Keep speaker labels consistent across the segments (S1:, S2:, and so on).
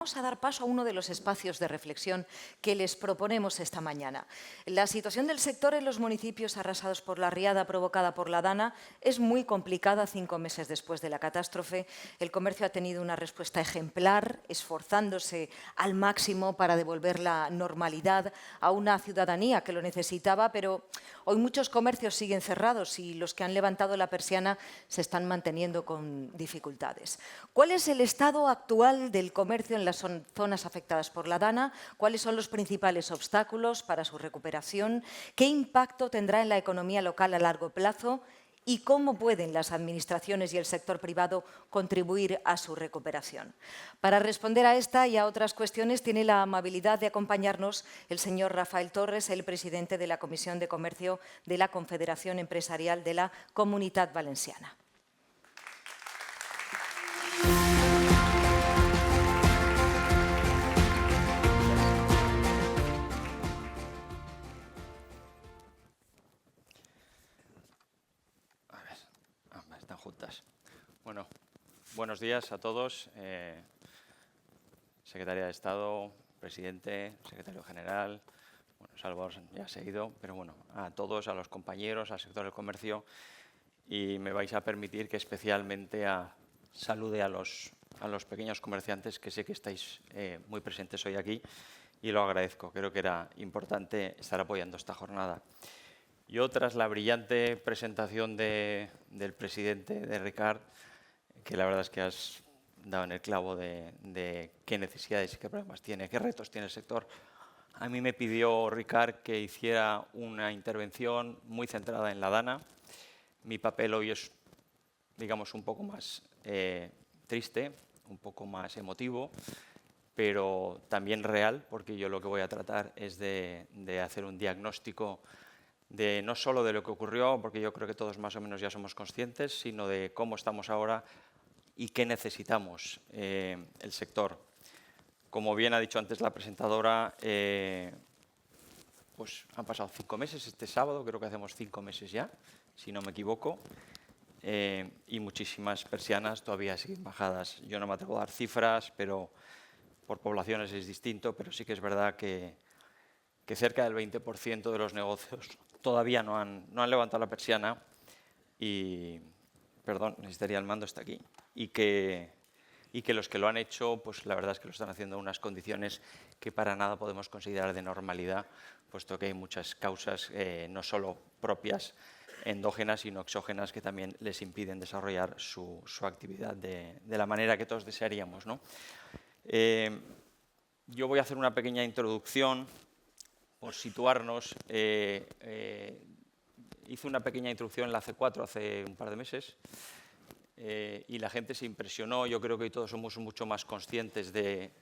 S1: Vamos a dar paso a uno de los espacios de reflexión que les proponemos esta mañana. La situación del sector en los municipios arrasados por la riada provocada por la Dana es muy complicada 5 meses después de la catástrofe. El comercio ha tenido una respuesta ejemplar, esforzándose al máximo para devolver la normalidad a una ciudadanía que lo necesitaba, pero hoy muchos comercios siguen cerrados y los que han levantado la persiana se están manteniendo con dificultades. ¿Cuál es el estado actual del comercio en las zonas afectadas por la Dana? ¿Cuáles son los principales obstáculos para su recuperación? ¿Qué impacto tendrá en la economía local a largo plazo? ¿Y cómo pueden las administraciones y el sector privado contribuir a su recuperación? Para responder a esta y a otras cuestiones tiene la amabilidad de acompañarnos el señor Rafael Torres, el presidente de la Comisión de Comercio de la Confederación Empresarial de la Comunitat Valenciana.
S2: Están juntas. Bueno, buenos días a todos. Secretaria de Estado, presidente, secretario general, bueno, Salvador ya se ha ido, pero bueno, a todos, a los compañeros, al sector del comercio, y me vais a permitir que especialmente salude a los pequeños comerciantes, que sé que estáis muy presentes hoy aquí, y lo agradezco. Creo que era importante estar apoyando esta jornada. Yo, tras la brillante presentación del presidente, de Ricard, que la verdad es que has dado en el clavo de qué necesidades y qué problemas tiene, qué retos tiene el sector, a mí me pidió Ricard que hiciera una intervención muy centrada en la Dana. Mi papel hoy es, digamos, un poco más triste, un poco más emotivo, pero también real, porque yo lo que voy a tratar es de hacer un diagnóstico no solo de lo que ocurrió, porque yo creo que todos más o menos ya somos conscientes, sino de cómo estamos ahora y qué necesitamos el sector. Como bien ha dicho antes la presentadora, pues han pasado 5 meses, este sábado creo que hacemos 5 meses ya, si no me equivoco, y muchísimas persianas todavía siguen bajadas. Yo no me atrevo a dar cifras, pero por poblaciones es distinto, pero sí que es verdad que cerca del 20% de los negocios todavía no han levantado la persiana y, perdón, necesitaría el mando, está aquí, y que los que lo han hecho, pues la verdad es que lo están haciendo en unas condiciones que para nada podemos considerar de normalidad, puesto que hay muchas causas no solo propias, endógenas, sino exógenas, que también les impiden desarrollar su actividad de la manera que todos desearíamos, ¿no? Yo voy a hacer una pequeña introducción por situarnos. Hice una pequeña introducción en la C4 hace un par de meses y la gente se impresionó. Yo creo que hoy todos somos mucho más conscientes de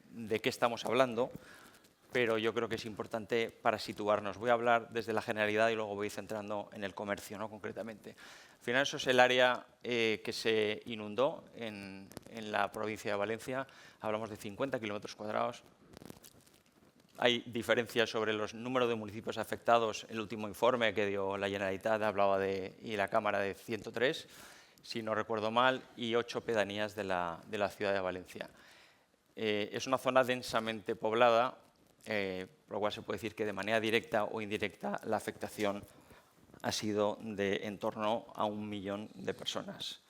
S2: qué estamos hablando, pero yo creo que es importante para situarnos. Voy a hablar desde la generalidad y luego voy centrando en el comercio, ¿no?, concretamente. Al final, eso es el área que se inundó en la provincia de Valencia. Hablamos de 50 kilómetros cuadrados. Hay diferencias sobre los números de municipios afectados. El último informe que dio la Generalitat hablaba y la Cámara de 103, si no recuerdo mal, y 8 pedanías de la ciudad de Valencia. Es una zona densamente poblada, por lo cual se puede decir que de manera directa o indirecta la afectación ha sido de en torno a 1 millón de personas.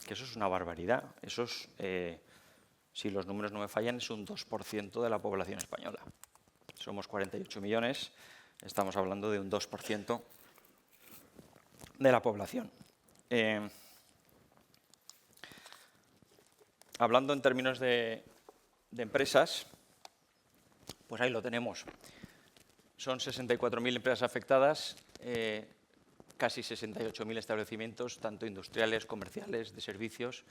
S2: Que eso es una barbaridad. Eso es, si los números no me fallan, es un 2% de la población española. Somos 48 millones, estamos hablando de un 2% de la población. Hablando en términos de empresas, pues ahí lo tenemos. Son 64.000 empresas afectadas, casi 68.000 establecimientos, tanto industriales, comerciales, de servicios,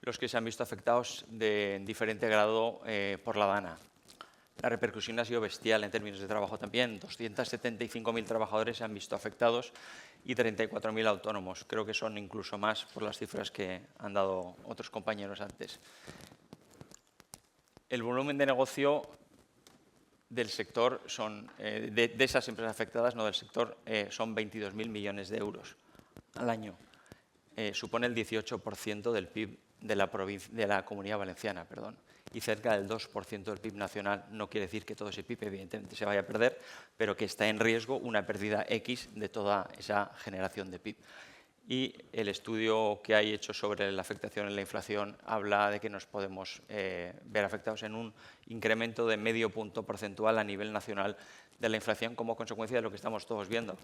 S2: los que se han visto afectados en diferente grado por la Dana. La repercusión ha sido bestial en términos de trabajo también. 275.000 trabajadores se han visto afectados y 34.000 autónomos. Creo que son incluso más por las cifras que han dado otros compañeros antes. El volumen de negocio del sector de esas empresas afectadas, no del sector, son 22.000 millones de euros al año. Supone el 18% del PIB de la Comunidad Valenciana, perdón. y cerca del 2% del PIB nacional. No quiere decir que todo ese PIB evidentemente se vaya a perder, pero que está en riesgo una pérdida X de toda esa generación de PIB. Y el estudio que hay hecho sobre la afectación en la inflación habla de que nos podemos ver afectados en un incremento de medio punto porcentual a nivel nacional de la inflación como consecuencia de lo que estamos todos viendo.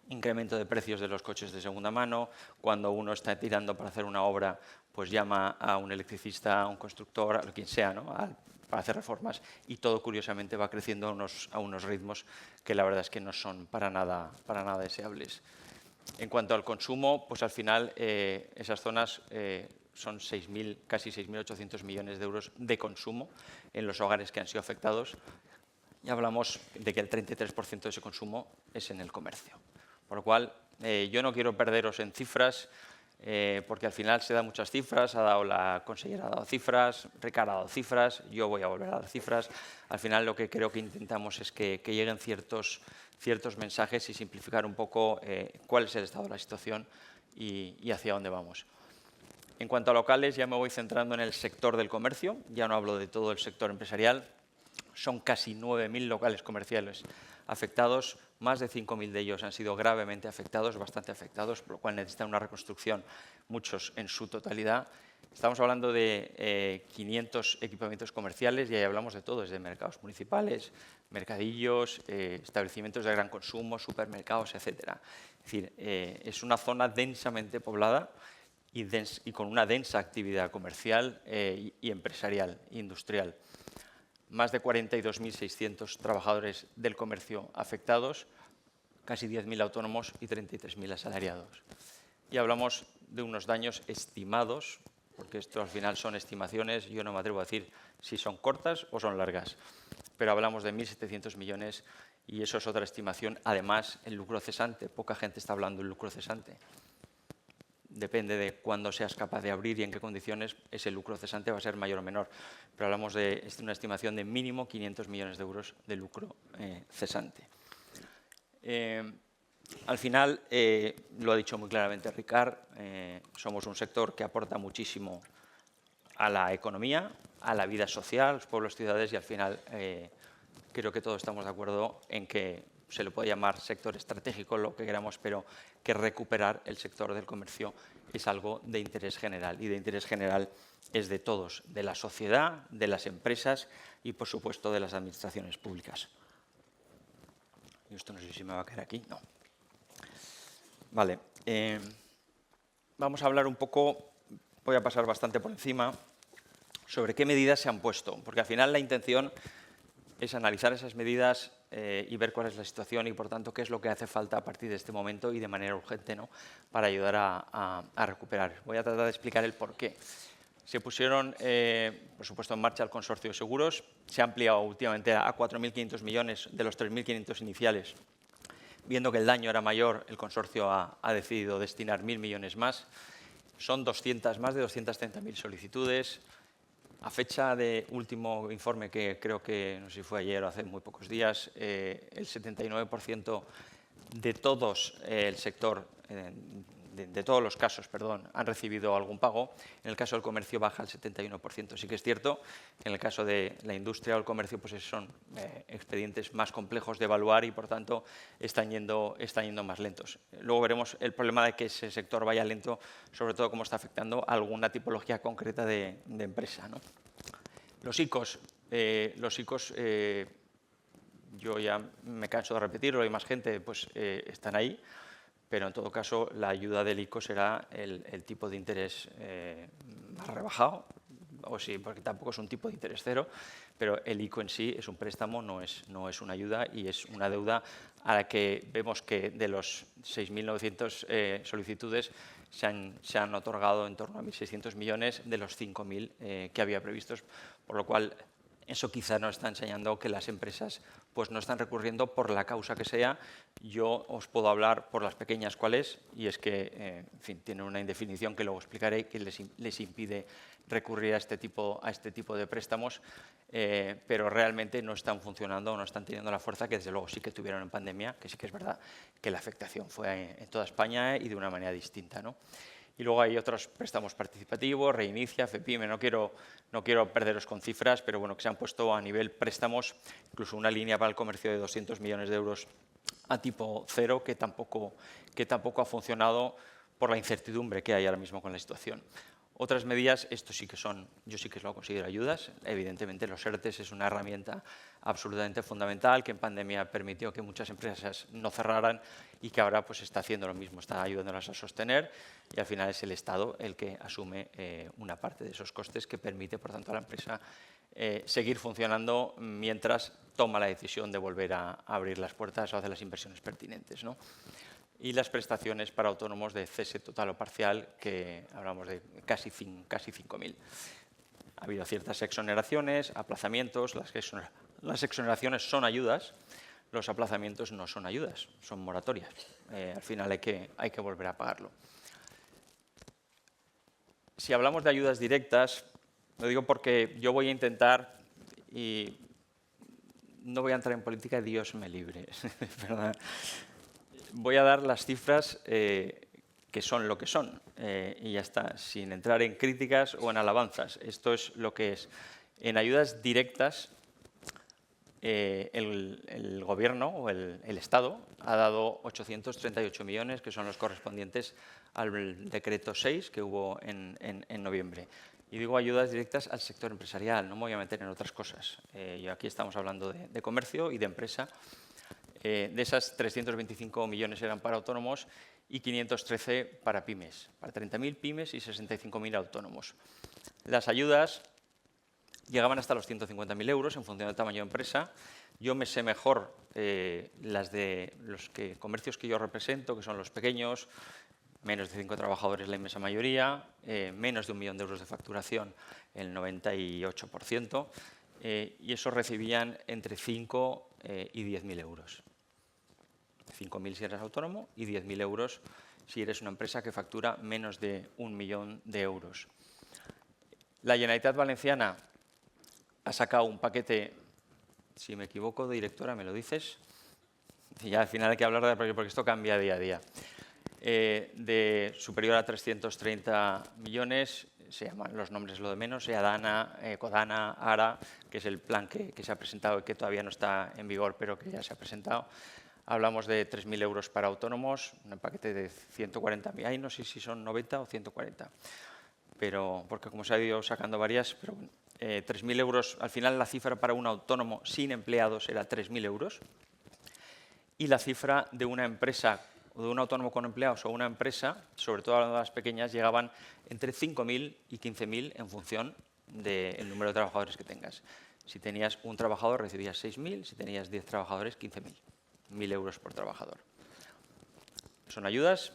S2: Incremento de precios de los coches de segunda mano, cuando uno está tirando para hacer una obra, pues llama a un electricista, a un constructor, a quien sea, ¿no? Para hacer reformas, y todo curiosamente va creciendo a unos ritmos que la verdad es que no son para nada deseables. En cuanto al consumo, pues al final esas zonas son casi 6.800 millones de euros de consumo en los hogares que han sido afectados. Y hablamos de que el 33% de ese consumo es en el comercio. Por lo cual, yo no quiero perderos en cifras, porque al final se dan muchas cifras, la consellera ha dado cifras, Ricard ha dado cifras, yo voy a volver a dar cifras. Al final lo que creo que intentamos es que lleguen ciertos mensajes y simplificar un poco cuál es el estado de la situación y hacia dónde vamos. En cuanto a locales, ya me voy centrando en el sector del comercio, ya no hablo de todo el sector empresarial. Son casi 9.000 locales comerciales afectados, más de 5.000 de ellos han sido gravemente afectados, bastante afectados, por lo cual necesitan una reconstrucción, muchos en su totalidad. Estamos hablando de 500 equipamientos comerciales y ahí hablamos de todo, desde mercados municipales, mercadillos, establecimientos de gran consumo, supermercados, etc. Es decir, es una zona densamente poblada y con una densa actividad comercial y empresarial, industrial. Más de 42.600 trabajadores del comercio afectados, casi 10.000 autónomos y 33.000 asalariados. Y hablamos de unos daños estimados, porque esto al final son estimaciones, yo no me atrevo a decir si son cortas o son largas, pero hablamos de 1.700 millones y eso es otra estimación. Además, el lucro cesante, poca gente está hablando del lucro cesante. Depende de cuándo seas capaz de abrir y en qué condiciones ese lucro cesante va a ser mayor o menor. Pero hablamos de una estimación de mínimo 500 millones de euros de lucro cesante. Al final, lo ha dicho muy claramente Ricard, somos un sector que aporta muchísimo a la economía, a la vida social, los pueblos, ciudades y al final creo que todos estamos de acuerdo en que se le puede llamar sector estratégico, lo que queramos, pero que recuperar el sector del comercio es algo de interés general y de interés general es de todos, de la sociedad, de las empresas y, por supuesto, de las administraciones públicas. Y esto no sé si me va a caer aquí, no. Vale, vamos a hablar un poco, voy a pasar bastante por encima, sobre qué medidas se han puesto, porque al final la intención es analizar esas medidas y ver cuál es la situación y, por tanto, qué es lo que hace falta a partir de este momento y de manera urgente, ¿no?, para ayudar a recuperar. Voy a tratar de explicar el por qué. Se pusieron, por supuesto, en marcha el consorcio de seguros. Se ha ampliado últimamente a 4.500 millones de los 3.500 iniciales. Viendo que el daño era mayor, el consorcio ha decidido destinar 1.000 millones más. Son más de 230.000 solicitudes. A fecha de último informe, que creo que no sé si fue ayer o hace muy pocos días, el 79% de todos el sector, de todos los casos, perdón, han recibido algún pago. En el caso del comercio baja al 71%. Sí que es cierto que en el caso de la industria o el comercio pues son expedientes más complejos de evaluar y, por tanto, están yendo más lentos. Luego veremos el problema de que ese sector vaya lento, sobre todo cómo está afectando a alguna tipología concreta de empresa, ¿no? Los ICOs, yo ya me canso de repetirlo, hay más gente, pues están ahí. Pero en todo caso la ayuda del ICO será el tipo de interés más rebajado, o sí, porque tampoco es un tipo de interés cero, pero el ICO en sí es un préstamo, no es una ayuda y es una deuda a la que vemos que de los 6.900 solicitudes se han otorgado en torno a 1.600 millones de los 5.000 que había previstos, por lo cual eso quizá nos está enseñando que las empresas pues no están recurriendo por la causa que sea. Yo os puedo hablar por las pequeñas cuál es, y es que en fin, tienen una indefinición que luego explicaré que les impide recurrir a este tipo de préstamos, pero realmente no están funcionando, no están teniendo la fuerza que desde luego sí que tuvieron en pandemia, que sí que es verdad que la afectación fue en toda España y de una manera distinta, ¿no? Y luego hay otros préstamos participativos, Reinicia, FEPIME, no quiero perderos con cifras, pero bueno, que se han puesto a nivel préstamos, incluso una línea para el comercio de 200 millones de euros a tipo cero, que tampoco ha funcionado por la incertidumbre que hay ahora mismo con la situación. Otras medidas, esto sí que son, yo sí que lo considero ayudas. Evidentemente, los ERTES es una herramienta absolutamente fundamental que en pandemia permitió que muchas empresas no cerraran y que ahora pues está haciendo lo mismo, está ayudándolas a sostener y al final es el Estado el que asume una parte de esos costes que permite, por tanto, a la empresa seguir funcionando mientras toma la decisión de volver a abrir las puertas o hacer las inversiones pertinentes, ¿no? Y las prestaciones para autónomos de cese total o parcial, que hablamos de casi 5.000. Ha habido ciertas exoneraciones, aplazamientos. Las exoneraciones son ayudas, los aplazamientos no son ayudas, son moratorias. Al final hay que volver a pagarlo. Si hablamos de ayudas directas, lo digo porque yo voy a intentar, y no voy a entrar en política, Dios me libre, ¿verdad? Voy a dar las cifras que son lo que son y ya está, sin entrar en críticas o en alabanzas. Esto es lo que es. En ayudas directas, el Gobierno o el Estado ha dado 838 millones, que son los correspondientes al decreto 6 que hubo en noviembre. Y digo ayudas directas al sector empresarial, no me voy a meter en otras cosas. Yo aquí estamos hablando de comercio y de empresa. De esas 325 millones eran para autónomos y 513 para pymes, para 30.000 pymes y 65.000 autónomos. Las ayudas llegaban hasta los 150.000 euros en función del tamaño de empresa. Yo me sé mejor las de los comercios que yo represento, que son los pequeños, menos de 5 trabajadores la inmensa mayoría, menos de 1 millón de euros de facturación, el 98%, y esos recibían entre 5 y 10.000 euros. 5.000 si eres autónomo y 10.000 euros si eres una empresa que factura menos de 1 millón de euros. La Generalitat Valenciana ha sacado un paquete, si me equivoco, directora, me lo dices, y ya al final hay que hablar de porque esto cambia día a día, de superior a 330 millones, se llaman los nombres lo de menos, Adana, Codana, ARA, que es el plan que se ha presentado y que todavía no está en vigor, pero que ya se ha presentado. Hablamos de 3.000 euros para autónomos, un paquete de 140.000. Ahí no sé si son 90 o 140, pero porque como se ha ido sacando varias, pero bueno, 3.000 euros, al final la cifra para un autónomo sin empleados era 3.000 euros y la cifra de una empresa o de un autónomo con empleados o una empresa, sobre todo hablando de las pequeñas, llegaban entre 5.000 y 15.000 en función del número de trabajadores que tengas. Si tenías un trabajador recibías 6.000, si tenías 10 trabajadores 15.000. 1.000 euros por trabajador. Son ayudas,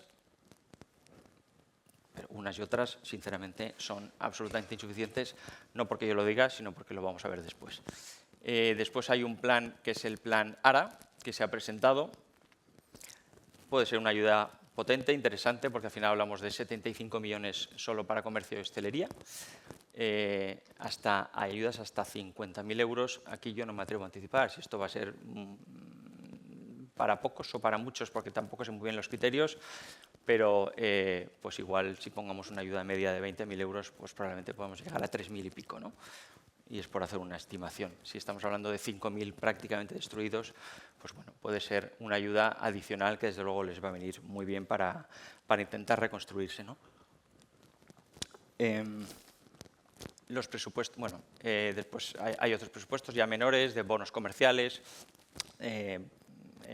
S2: pero unas y otras, sinceramente, son absolutamente insuficientes, no porque yo lo diga, sino porque lo vamos a ver después. Después hay un plan que es el plan ARA, que se ha presentado. Puede ser una ayuda potente, interesante, porque al final hablamos de 75 millones solo para comercio y hostelería. Hasta ayudas hasta 50.000 euros. Aquí yo no me atrevo a anticipar si esto va a ser para pocos o para muchos, porque tampoco sé muy bien los criterios, pero pues igual si pongamos una ayuda media de 20.000 euros, pues probablemente podamos llegar a 3.000 y pico, ¿no? Y es por hacer una estimación. Si estamos hablando de 5.000 prácticamente destruidos, pues bueno, puede ser una ayuda adicional que desde luego les va a venir muy bien para intentar reconstruirse, ¿no? Los presupuestos, bueno, después hay otros presupuestos ya menores de bonos comerciales,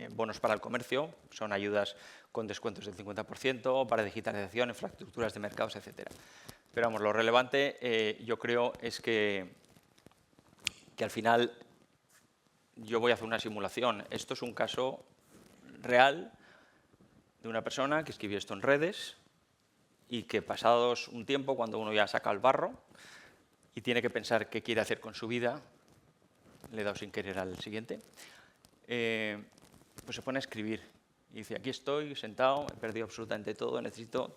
S2: bonos para el comercio, son ayudas con descuentos del 50% para digitalización, infraestructuras de mercados, etc. Pero vamos, lo relevante yo creo es que al final yo voy a hacer una simulación. Esto es un caso real de una persona que escribió esto en redes y que pasados un tiempo, cuando uno ya ha sacado el barro y tiene que pensar qué quiere hacer con su vida, le he dado sin querer al siguiente, pues se pone a escribir y dice, aquí estoy sentado, he perdido absolutamente todo, necesito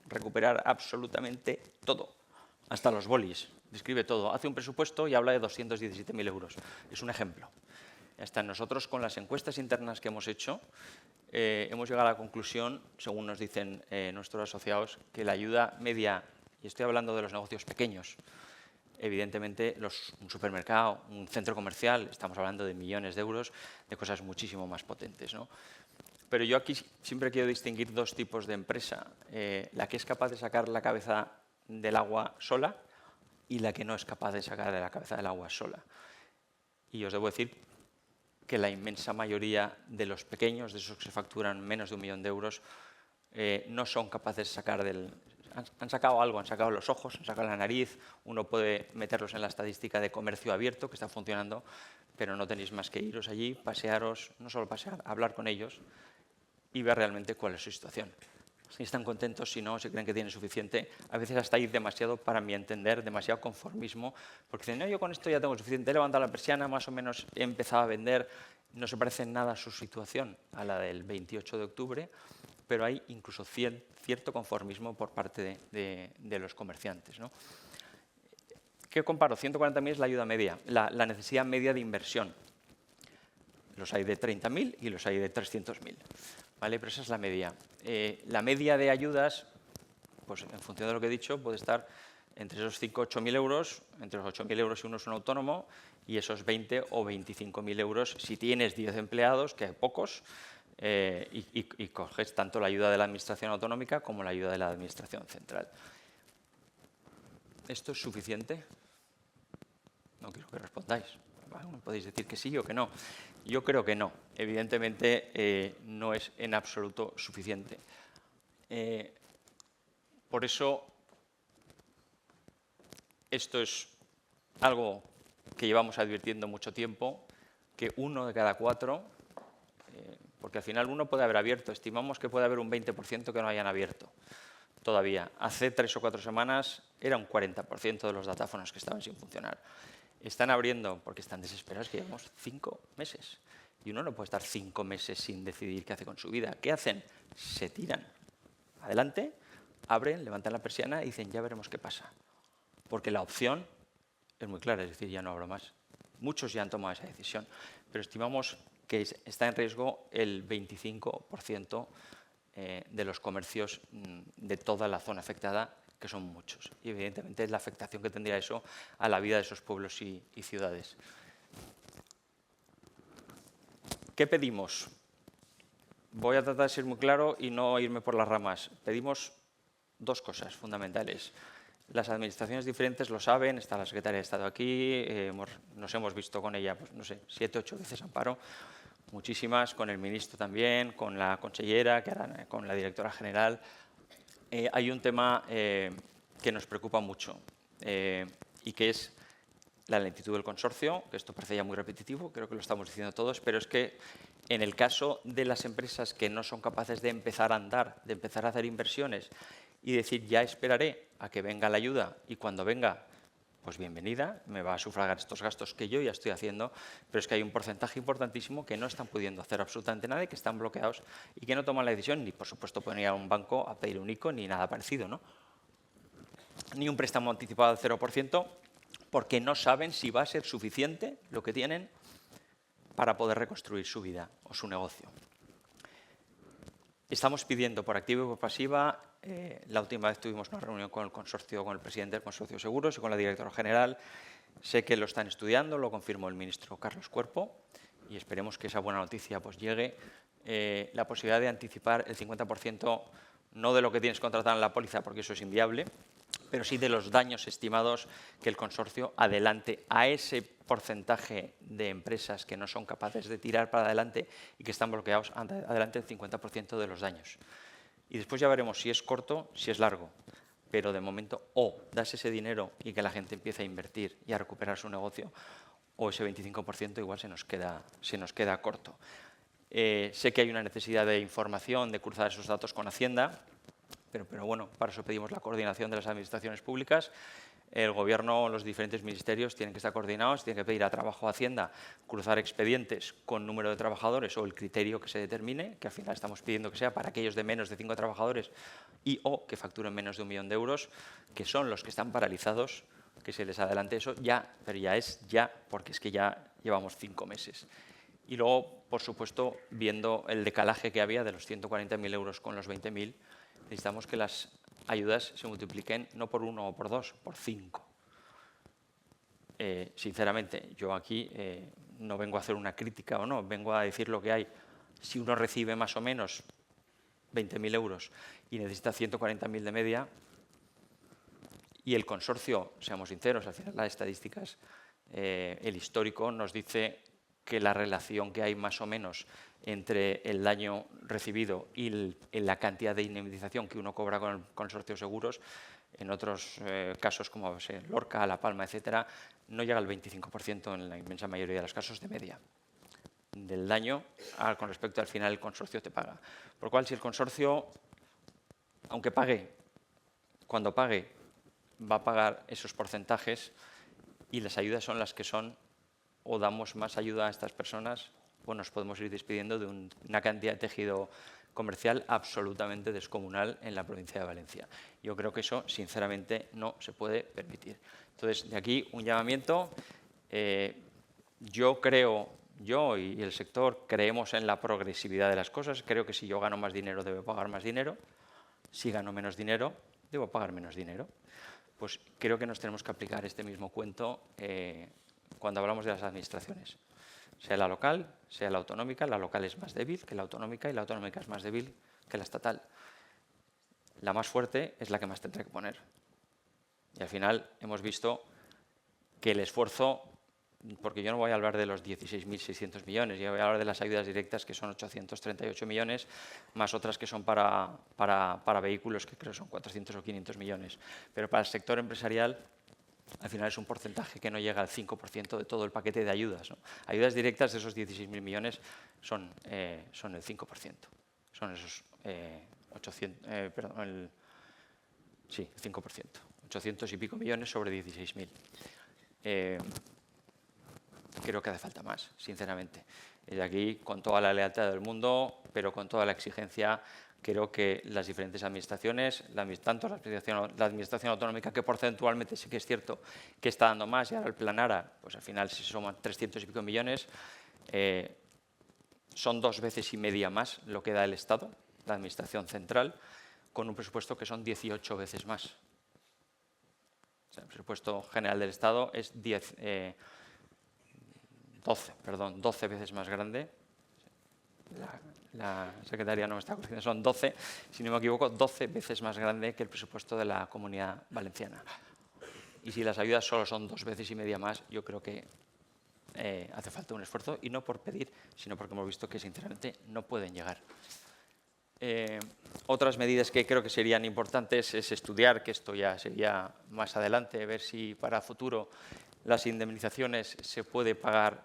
S2: recuperar absolutamente todo, hasta los bolis, describe todo, hace un presupuesto y habla de 217.000 euros, es un ejemplo. Hasta nosotros, con las encuestas internas que hemos hecho, hemos llegado a la conclusión, según nos dicen nuestros asociados, que la ayuda media, y estoy hablando de los negocios pequeños, evidentemente un supermercado, un centro comercial, estamos hablando de millones de euros, de cosas muchísimo más potentes, ¿no? Pero yo aquí siempre quiero distinguir dos tipos de empresa, la que es capaz de sacar la cabeza del agua sola y la que no es capaz de sacar de la cabeza del agua sola. Y os debo decir que la inmensa mayoría de los pequeños, de esos que se facturan menos de 1 millón de euros, no son capaces de sacar han sacado algo, han sacado los ojos, han sacado la nariz, uno puede meterlos en la estadística de comercio abierto, que está funcionando, pero no tenéis más que iros allí, pasearos, no solo pasear, hablar con ellos y ver realmente cuál es su situación. Si están contentos, si no, si creen que tienen suficiente, a veces hasta hay demasiado, para mi entender, demasiado conformismo, porque dicen, no, yo con esto ya tengo suficiente, he levantado la persiana, más o menos he empezado a vender, no se parece en nada a su situación a la del 28 de octubre, pero hay incluso cierto conformismo por parte de los comerciantes, ¿no? ¿Qué comparo? 140.000 es la ayuda media, la necesidad media de inversión. Los hay de 30.000 y los hay de 300.000. ¿Vale? Pero esa es la media. La media de ayudas, pues en función de lo que he dicho, puede estar entre esos 5.000 o 8.000 euros, entre los 8.000 euros si uno es un autónomo, y esos 20 o 25.000 euros si tienes 10 empleados, que hay pocos, y coges tanto la ayuda de la Administración autonómica como la ayuda de la Administración central. ¿Esto es suficiente? No quiero que respondáis. Bueno, podéis decir que sí o que no. Yo creo que no. Evidentemente no es en absoluto suficiente. Por eso, esto es algo que llevamos advirtiendo mucho tiempo, que 1 de cada 4, porque al final uno puede haber abierto, estimamos que puede haber un 20% que no hayan abierto todavía. Hace 3 o 4 semanas era un 40% de los datáfonos que estaban sin funcionar. Están abriendo porque están desesperados, que llevamos 5 meses. Y uno no puede estar 5 meses sin decidir qué hace con su vida. ¿Qué hacen? Se tiran adelante, abren, levantan la persiana y dicen, ya veremos qué pasa. Porque la opción es muy clara, es decir, ya no abro más. Muchos ya han tomado esa decisión, pero estimamos que está en riesgo el 25% de los comercios de toda la zona afectada, que son muchos. Y evidentemente es la afectación que tendría eso a la vida de esos pueblos y ciudades. ¿Qué pedimos? Voy a tratar de ser muy claro y no irme por las ramas. Pedimos 2 cosas fundamentales. Las administraciones diferentes lo saben, está la secretaria de Estado aquí, nos hemos visto con ella, pues, no sé, 7 o 8 veces, Amparo, muchísimas, con el ministro también, con la consellera, con la directora general. Hay un tema que nos preocupa mucho y que es la lentitud del consorcio, que esto parece ya muy repetitivo, creo que lo estamos diciendo todos, pero es que en el caso de las empresas que no son capaces de empezar a andar, de empezar a hacer inversiones y decir ya esperaré a que venga la ayuda y cuando venga, pues bienvenida, me va a sufragar estos gastos que yo ya estoy haciendo, pero es que hay un porcentaje importantísimo que no están pudiendo hacer absolutamente nada y que están bloqueados y que no toman la decisión, ni por supuesto pueden ir a un banco a pedir un ICO ni nada parecido, ¿no? Ni un préstamo anticipado al 0%, porque no saben si va a ser suficiente lo que tienen para poder reconstruir su vida o su negocio. Estamos pidiendo por activa y por pasiva, la última vez tuvimos una reunión con el consorcio, con el presidente del consorcio de seguros y con la directora general. Sé que lo están estudiando, lo confirmó el ministro Carlos Cuerpo y esperemos que esa buena noticia pues llegue. La posibilidad de anticipar el 50%, no de lo que tienes contratado en la póliza, porque eso es inviable, pero sí de los daños estimados que el consorcio adelante a ese porcentaje de empresas que no son capaces de tirar para adelante y que están bloqueados, adelante el 50% de los daños. Y después ya veremos si es corto, si es largo. Pero de momento, o das ese dinero y que la gente empiece a invertir y a recuperar su negocio, o ese 25% igual se nos queda corto. Sé que hay una necesidad de información, de cruzar esos datos con Hacienda, pero bueno, para eso pedimos la coordinación de las administraciones públicas. El Gobierno, los diferentes ministerios tienen que estar coordinados, tienen que pedir a Trabajo, Hacienda, cruzar expedientes con número de trabajadores o el criterio que se determine, que al final estamos pidiendo que sea para aquellos de menos de 5 trabajadores y o que facturen menos de 1 millón de euros, que son los que están paralizados, que se les adelante eso ya, pero ya es ya, porque es que ya llevamos 5 meses. Y luego, por supuesto, viendo el decalaje que había de los 140.000 euros con los 20.000, necesitamos que las ayudas se multipliquen no por 1 o por 2, por 5. Sinceramente, yo aquí no vengo a hacer una crítica o no, vengo a decir lo que hay. Si uno recibe más o menos 20.000 euros y necesita 140.000 de media, y el consorcio, seamos sinceros, al final las estadísticas, el histórico nos dice que la relación que hay más o menos entre el daño recibido y la cantidad de indemnización que uno cobra con el consorcio de seguros, en otros casos como Lorca, La Palma, etcétera, no llega al 25% en la inmensa mayoría de los casos de media del daño con respecto al final el consorcio te paga. Por lo cual, si el consorcio, aunque pague, cuando pague, va a pagar esos porcentajes y las ayudas son las que son, o damos más ayuda a estas personas, pues nos podemos ir despidiendo de una cantidad de tejido comercial absolutamente descomunal en la provincia de Valencia. Yo creo que eso, sinceramente, no se puede permitir. Entonces, de aquí un llamamiento. Yo y el sector creemos en la progresividad de las cosas. Creo que si yo gano más dinero, debo pagar más dinero. Si gano menos dinero, debo pagar menos dinero. Pues creo que nos tenemos que aplicar este mismo cuento cuando hablamos de las administraciones. Sea la local, sea la autonómica, la local es más débil que la autonómica y la autonómica es más débil que la estatal. La más fuerte es la que más tendrá que poner. Y al final hemos visto que el esfuerzo, porque yo no voy a hablar de los 16.600 millones, yo voy a hablar de las ayudas directas que son 838 millones, más otras que son para vehículos que creo son 400 o 500 millones. Pero para el sector empresarial, al final es un porcentaje que no llega al 5% de todo el paquete de ayudas, ¿no? Ayudas directas de esos 16.000 millones son el 5%. Son esos 5%. 800 y pico millones sobre 16.000. Creo que hace falta más, sinceramente. Desde aquí, con toda la lealtad del mundo, pero con toda la exigencia, creo que las diferentes administraciones, tanto la administración autonómica, que porcentualmente sí que es cierto que está dando más, y ahora el Plan ARA, pues al final se suman 300 y pico millones, son 2 veces y media más lo que da el Estado, la administración central, con un presupuesto que son 18 veces más. O sea, el presupuesto general del Estado es 12 veces más grande. La secretaria no me está corrigiendo, son 12, si no me equivoco, 12 veces más grande que el presupuesto de la Comunidad Valenciana. Y si las ayudas solo son 2 veces y media más, yo creo que hace falta un esfuerzo, y no por pedir, sino porque hemos visto que sinceramente no pueden llegar. Otras medidas que creo que serían importantes es estudiar, que esto ya sería más adelante, ver si para futuro las indemnizaciones se puede pagar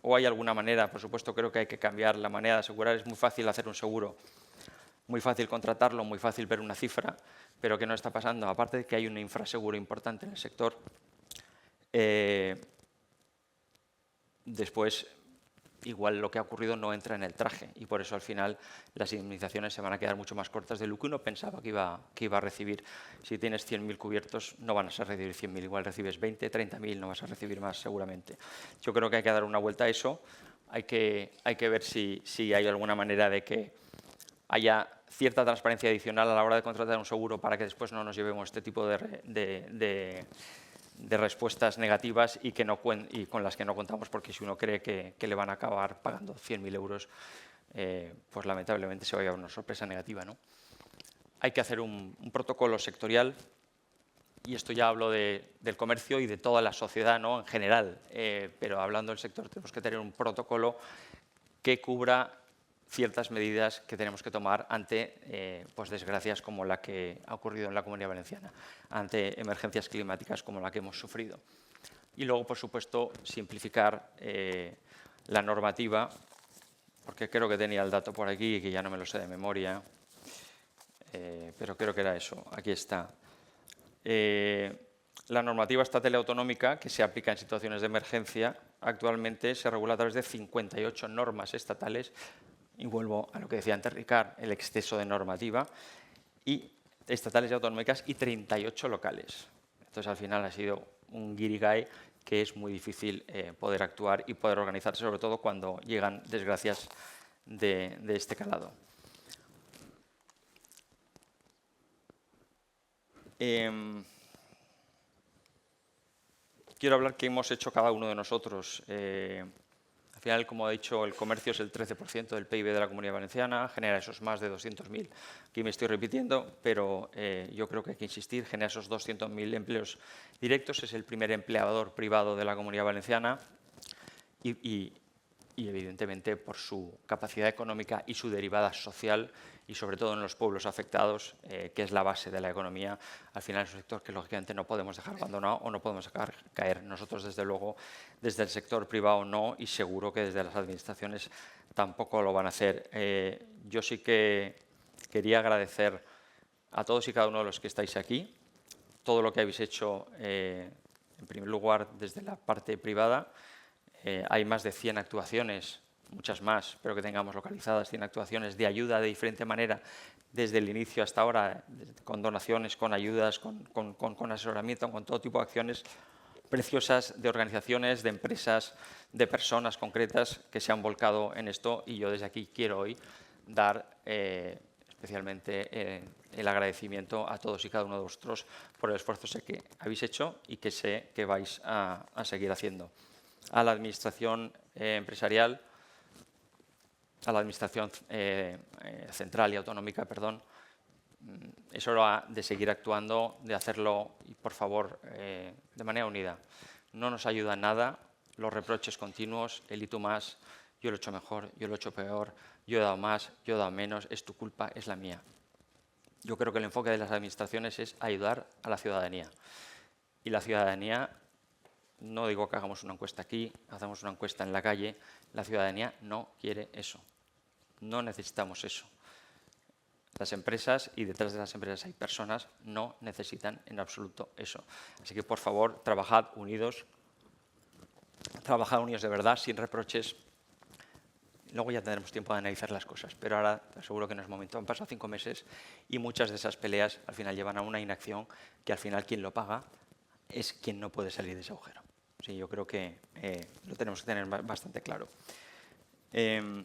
S2: o hay alguna manera. Por supuesto, creo que hay que cambiar la manera de asegurar. Es muy fácil hacer un seguro, muy fácil contratarlo, muy fácil ver una cifra, pero ¿qué no está pasando? Aparte de que hay un infraseguro importante en el sector, después igual lo que ha ocurrido no entra en el traje, y por eso al final las indemnizaciones se van a quedar mucho más cortas de lo que uno pensaba que iba a recibir. Si tienes 100.000 cubiertos, no van a recibir 100.000, igual recibes 20, 30.000, no vas a recibir más seguramente. Yo creo que hay que dar una vuelta a eso, hay que ver si hay alguna manera de que haya cierta transparencia adicional a la hora de contratar un seguro para que después no nos llevemos este tipo de respuestas negativas y con las que no contamos, porque si uno cree que le van a acabar pagando 100.000 euros, pues lamentablemente se va a llevar una sorpresa negativa, ¿no? Hay que hacer un protocolo sectorial, y esto ya hablo del comercio y de toda la sociedad, ¿no?, en general, pero hablando del sector tenemos que tener un protocolo que cubra ciertas medidas que tenemos que tomar ante pues desgracias como la que ha ocurrido en la Comunidad Valenciana, ante emergencias climáticas como la que hemos sufrido. Y luego, por supuesto, simplificar la normativa, porque creo que tenía el dato por aquí y que ya no me lo sé de memoria, pero creo que era eso, aquí está. La normativa estatal y autonómica que se aplica en situaciones de emergencia actualmente se regula a través de 58 normas estatales. Y vuelvo a lo que decía antes Ricard, el exceso de normativa, y estatales y autonómicas, y 38 locales. Entonces, al final ha sido un guirigay que es muy difícil poder actuar y poder organizarse, sobre todo cuando llegan desgracias de este calado. Quiero hablar qué hemos hecho cada uno de nosotros. Al final, como he dicho, el comercio es el 13% del PIB de la Comunidad Valenciana, genera esos más de 200.000. Aquí me estoy repitiendo, pero yo creo que hay que insistir, genera esos 200.000 empleos directos, es el primer empleador privado de la Comunidad Valenciana y evidentemente, por su capacidad económica y su derivada social, y sobre todo en los pueblos afectados, que es la base de la economía, al final es un sector que lógicamente no podemos dejar abandonado o no podemos dejar caer. Nosotros, desde luego, desde el sector privado no, y seguro que desde las administraciones tampoco lo van a hacer. Yo sí que quería agradecer a todos y cada uno de los que estáis aquí, todo lo que habéis hecho, en primer lugar, desde la parte privada. Hay más de 100 actuaciones, muchas más, espero que tengamos localizadas 100 actuaciones de ayuda de diferente manera desde el inicio hasta ahora, con donaciones, con ayudas, con asesoramiento, con todo tipo de acciones preciosas de organizaciones, de empresas, de personas concretas que se han volcado en esto, y yo desde aquí quiero hoy dar especialmente el agradecimiento a todos y cada uno de vosotros por el esfuerzo que habéis hecho y que sé que vais a seguir haciendo. A la administración empresarial, a la administración central y autonómica, perdón, es hora de seguir actuando, de hacerlo, y por favor, de manera unida. No nos ayuda en nada los reproches continuos, el y tú más, yo lo he hecho mejor, yo lo he hecho peor, yo he dado más, yo he dado menos, es tu culpa, es la mía. Yo creo que el enfoque de las administraciones es ayudar a la ciudadanía. Y la ciudadanía, no digo que hagamos una encuesta aquí, hacemos una encuesta en la calle, la ciudadanía no quiere eso. No necesitamos eso. Las empresas, y detrás de las empresas hay personas, no necesitan en absoluto eso. Así que, por favor, trabajad unidos de verdad, sin reproches. Luego ya tendremos tiempo de analizar las cosas, pero ahora te aseguro que no es momento. Han pasado 5 meses y muchas de esas peleas al final llevan a una inacción que al final quien lo paga es quien no puede salir de ese agujero. Sí, yo creo que lo tenemos que tener bastante claro. Esto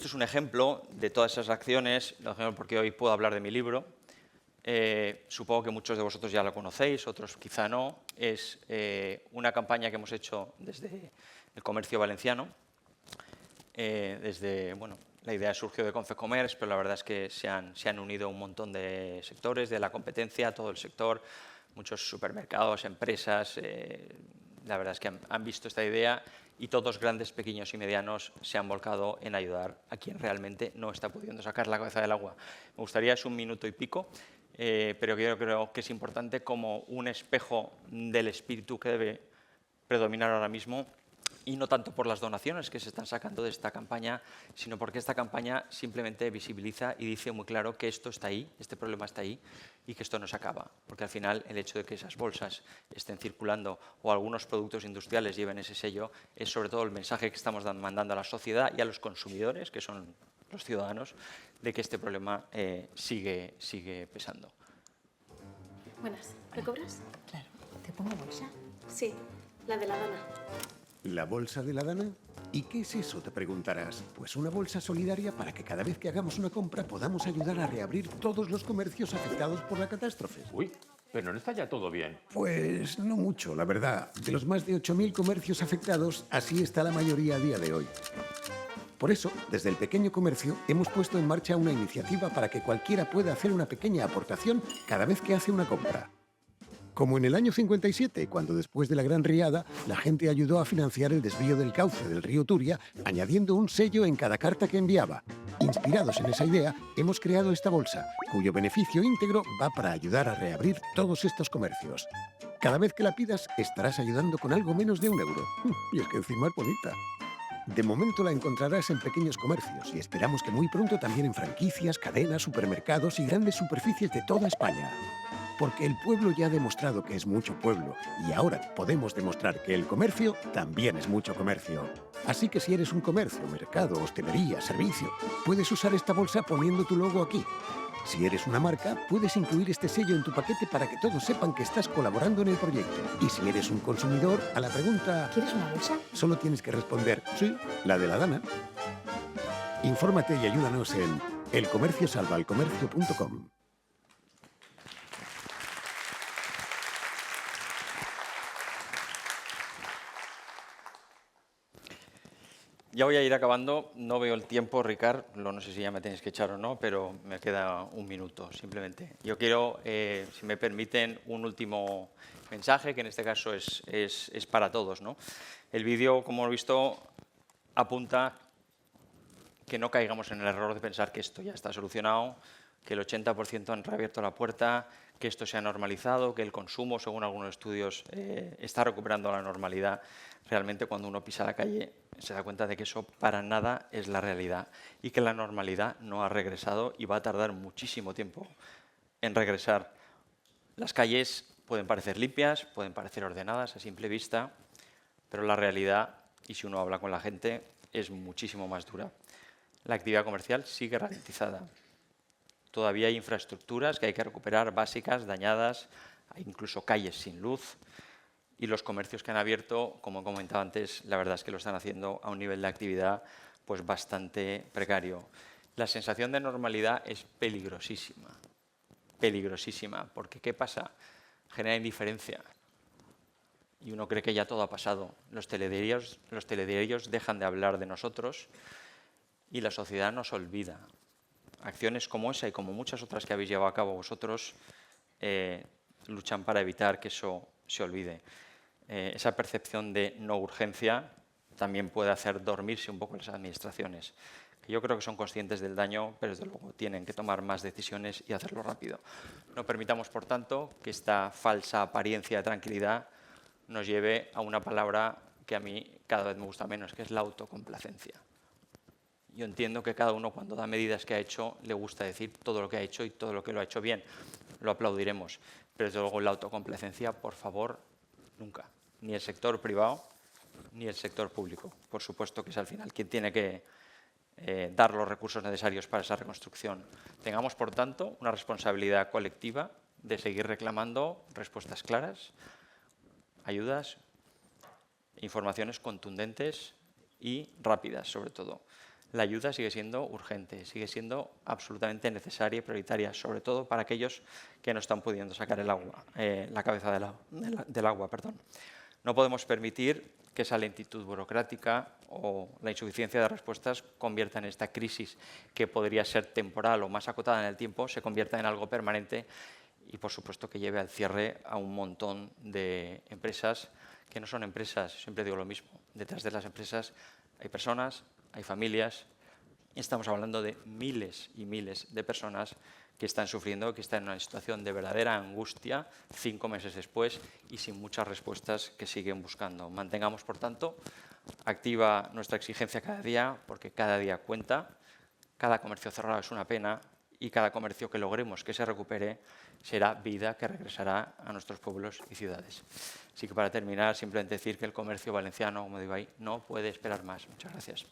S2: es un ejemplo de todas esas acciones, porque hoy puedo hablar de mi libro. Supongo que muchos de vosotros ya lo conocéis, otros quizá no. Es una campaña que hemos hecho desde el comercio valenciano. La idea surgió de Confecommerce, pero la verdad es que se han unido un montón de sectores de la competencia, todo el sector, muchos supermercados, empresas. La verdad es que han visto esta idea y todos, grandes, pequeños y medianos, se han volcado en ayudar a quien realmente no está pudiendo sacar la cabeza del agua. Me gustaría, es 1 minuto y pico, pero yo creo que es importante como un espejo del espíritu que debe predominar ahora mismo, y no tanto por las donaciones que se están sacando de esta campaña, sino porque esta campaña simplemente visibiliza y dice muy claro que esto está ahí, este problema está ahí, y que esto no se acaba. Porque al final el hecho de que esas bolsas estén circulando o algunos productos industriales lleven ese sello es sobre todo el mensaje que estamos mandando a la sociedad y a los consumidores, que son los ciudadanos, de que este problema sigue pesando.
S3: Buenas. ¿Me cobras?
S4: Claro. ¿Te pongo bolsa?
S3: Sí, la de la Dana.
S5: ¿La bolsa de la Dana? ¿Y qué es eso?, te preguntarás. Pues una bolsa solidaria para que cada vez que hagamos una compra podamos ayudar a reabrir todos los comercios afectados por la catástrofe.
S6: Uy, pero no está ya todo bien.
S5: Pues no mucho, la verdad. De los más de 8.000 comercios afectados, así está la mayoría a día de hoy. Por eso, desde el pequeño comercio, hemos puesto en marcha una iniciativa para que cualquiera pueda hacer una pequeña aportación cada vez que hace una compra. Como en el año 57, cuando después de la Gran Riada, la gente ayudó a financiar el desvío del cauce del río Turia, añadiendo un sello en cada carta que enviaba. Inspirados en esa idea, hemos creado esta bolsa, cuyo beneficio íntegro va para ayudar a reabrir todos estos comercios. Cada vez que la pidas, estarás ayudando con algo menos de €1. Y es que encima es bonita. De momento la encontrarás en pequeños comercios y esperamos que muy pronto también en franquicias, cadenas, supermercados y grandes superficies de toda España. Porque el pueblo ya ha demostrado que es mucho pueblo y ahora podemos demostrar que el comercio también es mucho comercio. Así que si eres un comercio, mercado, hostelería, servicio, puedes usar esta bolsa poniendo tu logo aquí. Si eres una marca, puedes incluir este sello en tu paquete para que todos sepan que estás colaborando en el proyecto. Y si eres un consumidor, a la pregunta
S3: ¿Quieres una bolsa?
S5: solo tienes que responder sí, la de la Dana. Infórmate y ayúdanos en elcomerciosalvalcomercio.com.
S2: Ya voy a ir acabando, no veo el tiempo, Ricard, no sé si ya me tenéis que echar o no, pero me queda un minuto simplemente. Yo quiero, si me permiten, un último mensaje, que en este caso es para todos, ¿no? El vídeo, como he visto, apunta que no caigamos en el error de pensar que esto ya está solucionado, que el 80% han reabierto la puerta, que esto se ha normalizado, que el consumo, según algunos estudios, está recuperando la normalidad. Realmente, cuando uno pisa la calle, se da cuenta de que eso para nada es la realidad y que la normalidad no ha regresado y va a tardar muchísimo tiempo en regresar. Las calles pueden parecer limpias, pueden parecer ordenadas a simple vista, pero la realidad, y si uno habla con la gente, es muchísimo más dura. La actividad comercial sigue ralentizada. Todavía hay infraestructuras que hay que recuperar, básicas, dañadas, hay incluso calles sin luz. Y los comercios que han abierto, como comentaba antes, la verdad es que lo están haciendo a un nivel de actividad pues bastante precario. La sensación de normalidad es peligrosísima, porque ¿qué pasa? Genera indiferencia y uno cree que ya todo ha pasado. Los telediarios dejan de hablar de nosotros y la sociedad nos olvida. Acciones como esa y como muchas otras que habéis llevado a cabo vosotros luchan para evitar que eso se olvide. Esa percepción de no urgencia también puede hacer dormirse un poco las administraciones, que yo creo que son conscientes del daño, pero desde luego tienen que tomar más decisiones y hacerlo rápido. No permitamos, por tanto, que esta falsa apariencia de tranquilidad nos lleve a una palabra que a mí cada vez me gusta menos, que es la autocomplacencia. Yo entiendo que cada uno, cuando da medidas que ha hecho, le gusta decir todo lo que ha hecho y todo lo que lo ha hecho bien. Lo aplaudiremos. Pero desde luego la autocomplacencia, por favor, nunca. Ni el sector privado, ni el sector público. Por supuesto que es al final quien tiene que dar los recursos necesarios para esa reconstrucción. Tengamos, por tanto, una responsabilidad colectiva de seguir reclamando respuestas claras, ayudas, informaciones contundentes y rápidas, sobre todo. La ayuda sigue siendo urgente, sigue siendo absolutamente necesaria y prioritaria, sobre todo para aquellos que no están pudiendo sacar el agua, la cabeza del agua. No podemos permitir que esa lentitud burocrática o la insuficiencia de respuestas convierta en esta crisis, que podría ser temporal o más acotada en el tiempo, se convierta en algo permanente y, por supuesto, que lleve al cierre a un montón de empresas que no son empresas. Siempre digo lo mismo, detrás de las empresas hay personas, hay familias. Estamos hablando de miles y miles de personas que están sufriendo, que están en una situación de verdadera angustia 5 meses después y sin muchas respuestas que siguen buscando. Mantengamos, por tanto, activa nuestra exigencia cada día, porque cada día cuenta. Cada comercio cerrado es una pena y cada comercio que logremos que se recupere será vida que regresará a nuestros pueblos y ciudades. Así que, para terminar, simplemente decir que el comercio valenciano, como digo ahí, no puede esperar más. Muchas gracias.